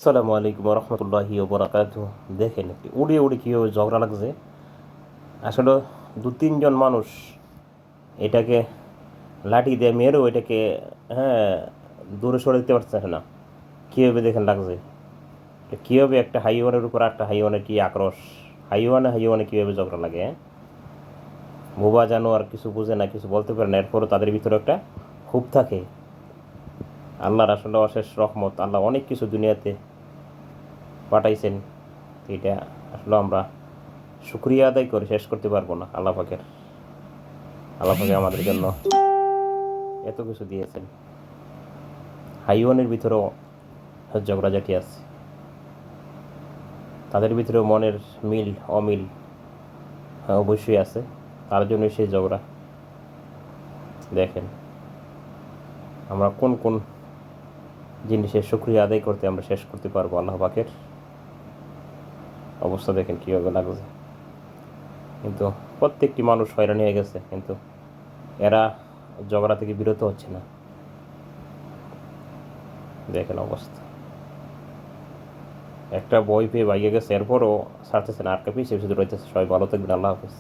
আসসালামু আলাইকুম রহমতুল্লাহি ওবরাকাতুহু। দেখেন উড়ে উড়ে কীভাবে ঝগড়া লাগছে। আসলে দু তিনজন মানুষ এটাকে লাঠি দিয়ে মেরেও এটাকে হ্যাঁ দূরে সরে দিতে পারছে না। কীভাবে দেখেন লাগছে, কীভাবে একটা হাইওয়ানের উপর একটা হাইওয়ানের কী আক্রোশ, হাইওয়ানে কীভাবে ঝগড়া লাগে। বোবা জানোয়ার কিছু বুঝে না, কিছু বলতে পারে না, এরপরও তাদের ভিতরে একটা ক্ষোভ থাকে। আল্লাহর আসলে অশেষ রহমত, আল্লাহ অনেক কিছু দুনিয়াতে পাঠাইছেন। এটা আসলে আমরা শুক্রিয়া আদায় করে শেষ করতে পারবো না। আল্লাহ পাকের আমাদের জন্য এত কিছু দিয়েছেন। হাইওয়ানের ভিতরেও ঝগড়াঝাটি আছে, তাদের ভিতরেও মনের মিল অমিল অবশ্যই আছে, তার জন্য সেই ঝগড়া। দেখেন আমরা কোন কোন জিনিসের শুক্রিয়া আদায় করতে আমরা শেষ করতে পারবো। আল্লাহ পাকের অবস্থা দেখেন কীভাবে লাগছে। কিন্তু প্রত্যেকটি মানুষ হয়রানি হয়ে গেছে, কিন্তু এরা ঝগড়া থেকে বিরত হচ্ছে না। দেখেন অবস্থা, একটা বই পেয়ে বাইকে গেছে, এরপরও ছাড়তেছে না, আটকা পিছিয়ে পিছিয়ে রইতেছে। সবাই ভালো থাকবেন, আল্লাহ হাফিজ।